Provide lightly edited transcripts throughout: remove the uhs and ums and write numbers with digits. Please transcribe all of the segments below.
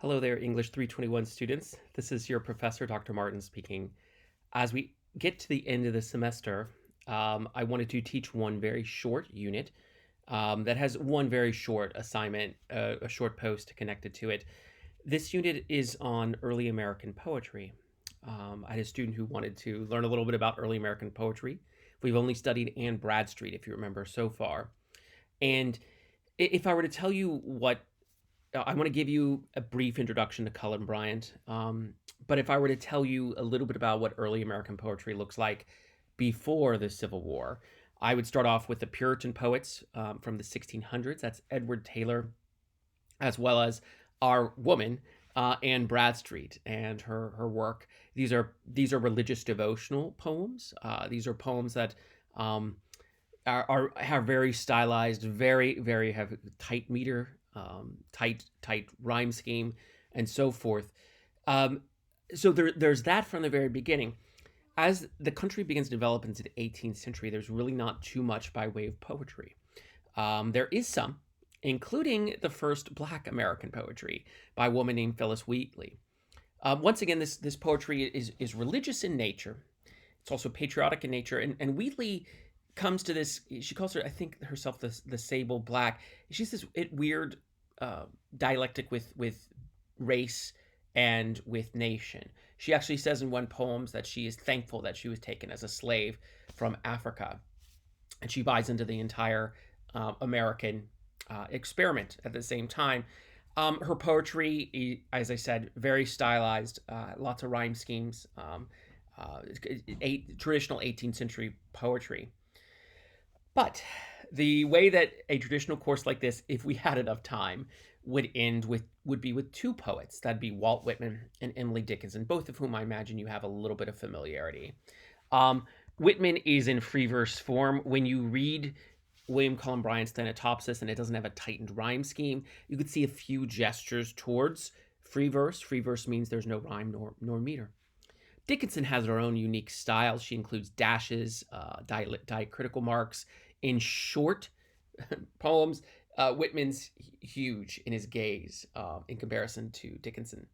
Hello there, English 321 students. This is your professor, Dr. Martin, speaking. As we get to the end of the semester, I wanted to teach one very short unit that has one very short assignment, a short post connected to it. This unit is on early American poetry. I had a student who wanted to learn a little bit about early American poetry. We've only studied Anne Bradstreet, if you remember, so far. And if I were to tell you what I want to give you a brief introduction to Cullen Bryant. But if I were to tell you a little bit about what early American poetry looks like before the Civil War, I would start off with the Puritan poets from the 1600s. That's Edward Taylor, as well as our woman, Anne Bradstreet, and her work. These are religious devotional poems. These are poems that are very stylized, very have tight meter, tight rhyme scheme, and so forth. Um, so there's that from the very beginning. As the country begins to develop into the 18th century, there's really not too much by way of poetry. There is some, including the first Black American poetry by a woman named Phyllis Wheatley. Once again, this poetry is religious in nature. It's also patriotic in nature, and Wheatley comes to this. She calls her, I think, herself the sable black. She's this weird dialectic with race and with nation. She actually says in one poem that she is thankful that she was taken as a slave from Africa, and she buys into the entire American experiment at the same time. Her poetry, as I said, very stylized, lots of rhyme schemes, traditional 18th century poetry. But the way that a traditional course like this, if we had enough time, would be with two poets. That'd be Walt Whitman and Emily Dickinson, both of whom I imagine you have a little bit of familiarity. Um, Whitman is in free verse form. When you read William Cullen Bryant's Thanatopsis and it doesn't have a tightened rhyme scheme, you could see a few gestures towards free verse. Free verse means there's no rhyme nor meter. Dickinson has her own unique style. She includes dashes, diacritical marks in short poems. Whitman's huge in his gaze in comparison to Dickinson.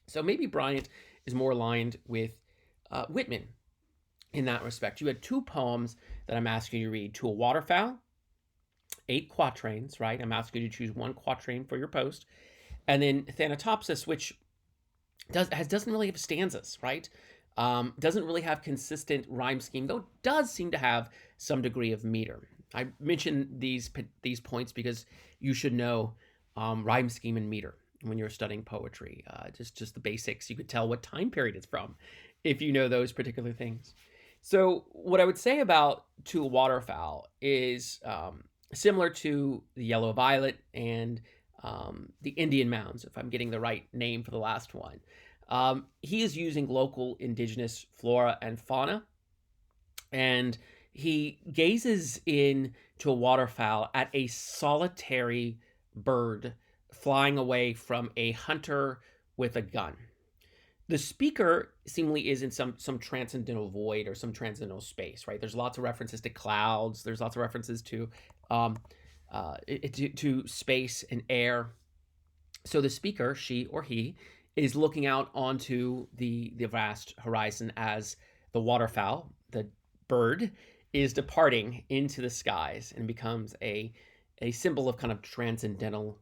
So maybe Bryant is more aligned with Whitman in that respect. You had two poems that I'm asking you to read: To a Waterfowl, 8 quatrains, right? I'm asking you to choose one quatrain for your post. And then Thanatopsis, which doesn't really have stanzas, right? Doesn't really have consistent rhyme scheme, though it does seem to have some degree of meter. I mention these points because you should know rhyme scheme and meter when you're studying poetry. Just the basics. You could tell what time period it's from if you know those particular things. So what I would say about To a Waterfowl is similar to the Yellow Violet and the Indian Mounds, if I'm getting the right name for the last one. He is using local indigenous flora and fauna, and he gazes into a waterfowl at a solitary bird flying away from a hunter with a gun. The speaker seemingly is in some transcendental void or some transcendental space, right? There's lots of references to clouds. There's lots of references um, to space and air. So the speaker, she or he, is looking out onto the vast horizon as the waterfowl, the bird, is departing into the skies and becomes a symbol of kind of transcendental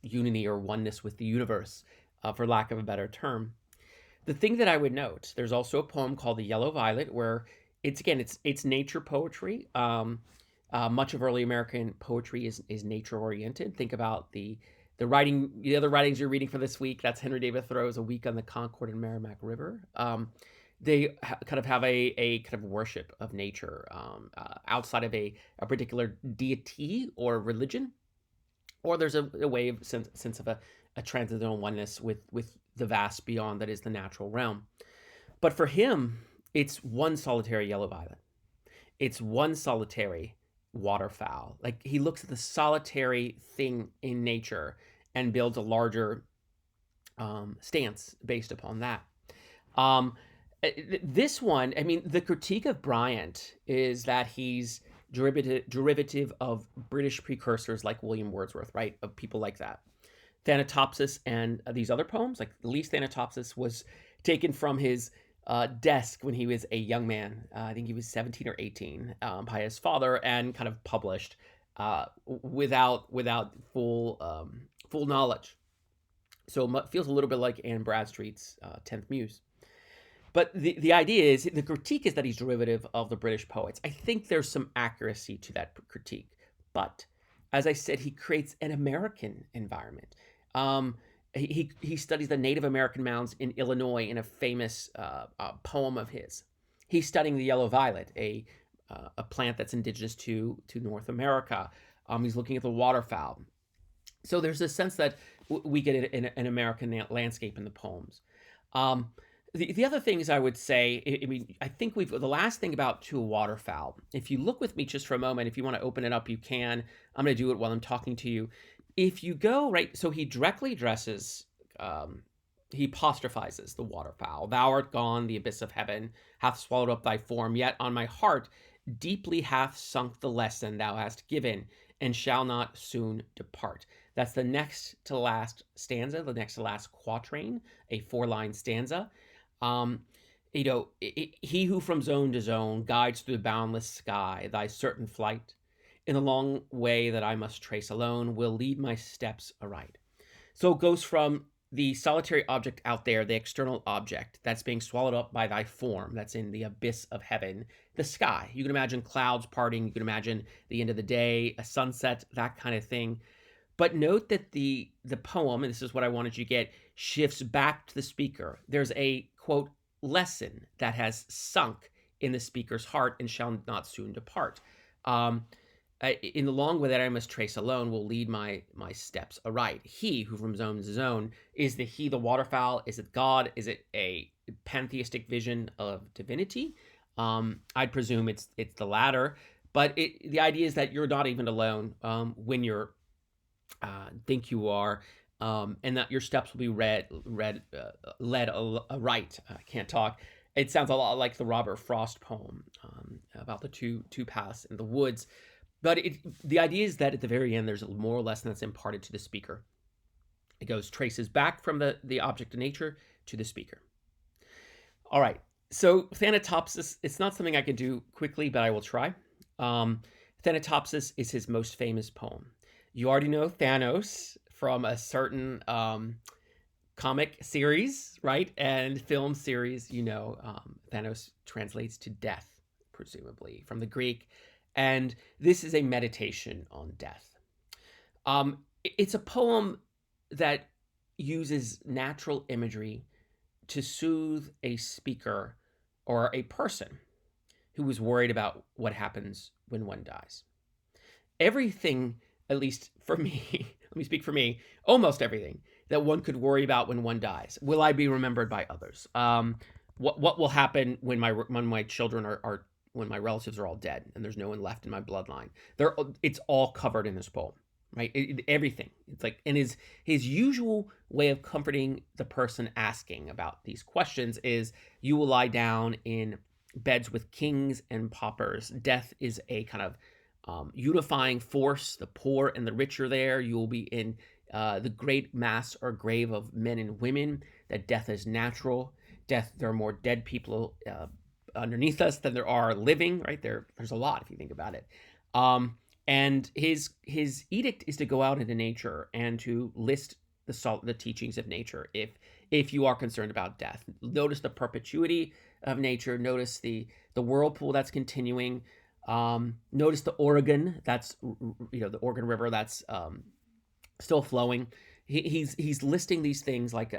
unity or oneness with the universe, for lack of a better term. The thing that I would note, there's also a poem called The Yellow Violet, where it's nature poetry. Much of early American poetry is nature oriented. Think about the other writings you're reading for this week. That's Henry David Thoreau's A Week on the Concord and Merrimack River. They kind of have a kind of worship of nature outside of a particular deity or religion, or there's a way of sense of a transcendental oneness with the vast beyond that is the natural realm. But for him, it's one solitary yellow violet. It's one solitary waterfowl. Like, he looks at the solitary thing in nature and builds a larger stance based upon that. This one, I mean, the critique of Bryant is that he's derivative of British precursors like William Wordsworth, right? Of people like that. Thanatopsis and these other poems, like the least Thanatopsis, was taken from his desk when he was a young man. I think he was 17 or 18, by his father, and kind of published without full knowledge. So it feels a little bit like Anne Bradstreet's 10th Muse. But the idea is, the critique is that he's derivative of the British poets. I think there's some accuracy to that critique. But as I said, he creates an American environment. Um, he studies the Native American mounds in Illinois in a famous poem of his. He's studying the yellow violet, a plant that's indigenous to North America. He's looking at the waterfowl. So there's a sense that we get an American landscape in the poems. Um, the other things I would say, I mean, I think the last thing about To a Waterfowl, if you look with me just for a moment, if you want to open it up, you can. I'm going to do it while I'm talking to you. If you go, right, so he directly addresses, he apostrophizes the waterfowl. Thou art gone, the abyss of heaven hath swallowed up thy form, yet on my heart deeply hath sunk the lesson thou hast given, and shall not soon depart. That's the next to last stanza, the next to last quatrain, a 4-line stanza. Um, he who from zone to zone guides through the boundless sky, thy certain flight, in the long way that I must trace alone, will lead my steps aright. So it goes from the solitary object out there, the external object that's being swallowed up by thy form, that's in the abyss of heaven, the sky. You can imagine clouds parting, you can imagine the end of the day, a sunset, that kind of thing. But note that the poem, and this is what I wanted you to get, shifts back to the speaker. There's a, quote, lesson that has sunk in the speaker's heart and shall not soon depart. In the long way that I must trace alone will lead my steps aright. He who from zone to zone, is the waterfowl? Is it God? Is it a pantheistic vision of divinity? I'd presume it's the latter. But the idea is that you're not even alone when you're think you are, and that your steps will be led aright. I can't talk. It sounds a lot like the Robert Frost poem about the two paths in the woods. But the idea is that at the very end, there's a moral lesson that's imparted to the speaker. It traces back from the object of nature to the speaker. All right. So Thanatopsis, it's not something I can do quickly, but I will try. Thanatopsis is his most famous poem. You already know Thanos from a certain comic series, right? And film series, Thanos translates to death, presumably, from the Greek. And this is a meditation on death. It's a poem that uses natural imagery to soothe a speaker or a person who is worried about what happens when one dies. Everything, at least for me, let me speak for me, almost everything that one could worry about when one dies. Will I be remembered by others? What will happen when my children are when my relatives are all dead and there's no one left in my bloodline? It's all covered in this poem, right? Everything. It's like, and his usual way of comforting the person asking about these questions is, you will lie down in beds with kings and paupers. Death is a kind of unifying force. The poor and the rich are there. You will be in the great mass or grave of men and women. That death is natural. There are more dead people underneath us than there are living. Right there's a lot if you think about it. And his edict is to go out into nature and to list the teachings of nature. If you are concerned about death, notice the perpetuity of nature. Notice the whirlpool that's continuing. Notice the Oregon, that's the Oregon River that's still flowing. He's listing these things like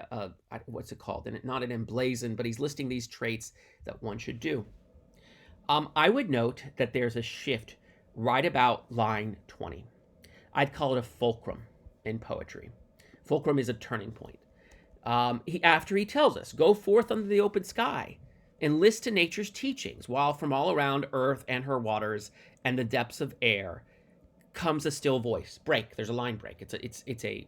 what's it called? And not an emblazon, but he's listing these traits that one should do. I would note that there's a shift right about line 20. I'd call it a fulcrum in poetry. Fulcrum is a turning point. After he tells us, go forth under the open sky and list to nature's teachings, while from all around earth and her waters and the depths of air comes a still voice. Break. There's a line break. It's a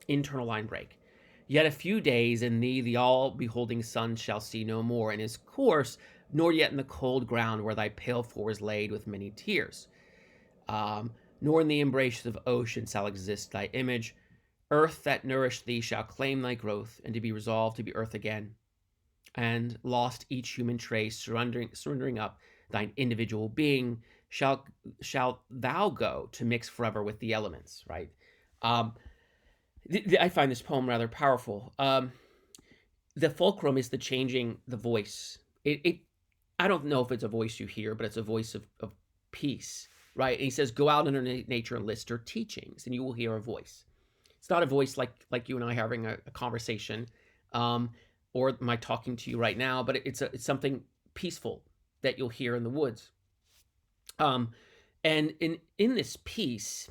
internal line break. Yet a few days, and thee the all-beholding sun shall see no more in his course, nor yet in the cold ground where thy pale floor is laid with many tears. Nor in the embrace of ocean shall exist thy image, Earth that nourished thee shall claim thy growth, and to be resolved to be earth again, and lost each human trace, surrendering up thine individual being, shall thou go to mix forever with the elements, right? Um, I find this poem rather powerful. The fulcrum is the changing the voice. It I don't know if it's a voice you hear, but it's a voice of peace, right? And he says, "Go out into nature and list her teachings, and you will hear a voice." It's not a voice like you and I having a conversation, um, or my talking to you right now, but it's something peaceful that you'll hear in the woods. Um, and in this peace,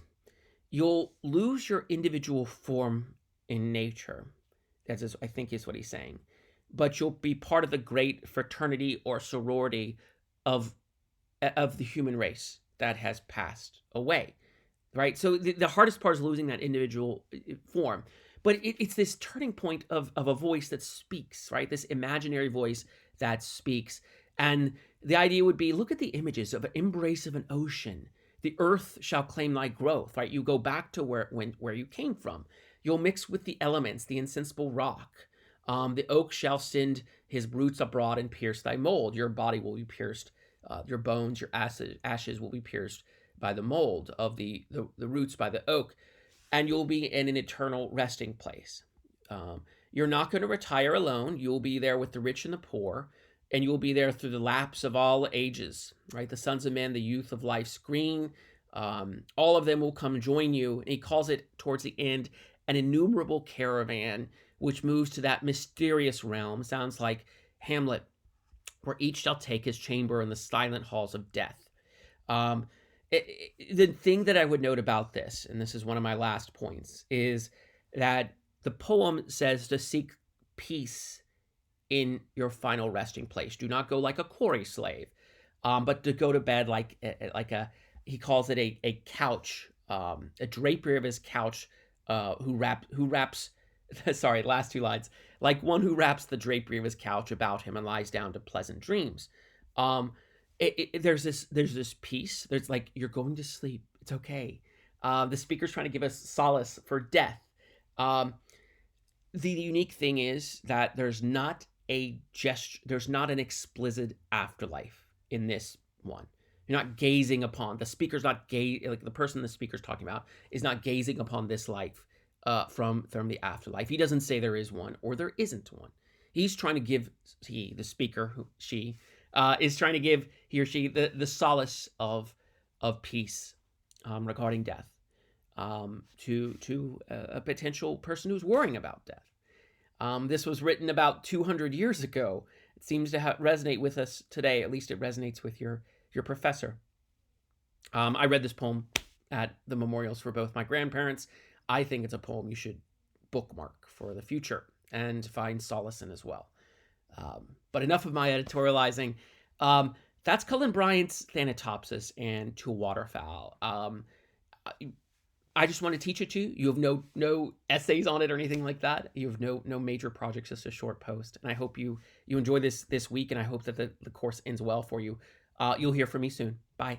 you'll lose your individual form in nature. I think is what he's saying. But you'll be part of the great fraternity or sorority of of the human race that has passed away, right? So the hardest part is losing that individual form. But it's this turning point of a voice that speaks, right? This imaginary voice that speaks. And the idea would be, look at the images of an embrace of an ocean. The earth shall claim thy growth, right? You go back to where you came from. You'll mix with the elements, the insensible rock. The oak shall send his roots abroad and pierce thy mold. Your body will be pierced. Your bones, your ashes will be pierced by the mold of the roots by the oak, and you'll be in an eternal resting place. You're not going to retire alone. You'll be there with the rich and the poor, and you'll be there through the lapse of all ages, right? The sons of men, the youth of life's green, all of them will come join you. And he calls it towards the end an innumerable caravan, which moves to that mysterious realm. Sounds like Hamlet, where each shall take his chamber in the silent halls of death. Um, the thing that I would note about this, and this is one of my last points, is that the poem says to seek peace in your final resting place. Do not go like a quarry slave, but to go to bed like a he calls it a couch, a drapery of his couch, who wraps. Sorry, last two lines. Like one who wraps the drapery of his couch about him and lies down to pleasant dreams. Um, there's this peace. There's like you're going to sleep. It's okay. The speaker's trying to give us solace for death. Um, the unique thing is that there's not a gesture. There's not an explicit afterlife in this one. You're not gazing upon the speaker's not like the person the speaker's talking about is not gazing upon this life from the afterlife. He doesn't say there is one or there isn't one. He's trying to give the speaker, she is trying to give he or she the solace of peace regarding death to a potential person who's worrying about death. This was written about 200 years ago. It seems to resonate with us today. At least it resonates with your professor. I read this poem at the memorials for both my grandparents. I think it's a poem you should bookmark for the future and find solace in as well. But enough of my editorializing. That's Cullen Bryant's Thanatopsis and To Waterfowl. I just want to teach it to you. You have no essays on it or anything like that. You have no major projects, just a short post. And I hope you enjoy this week, and I hope that the course ends well for you. You'll hear from me soon. Bye.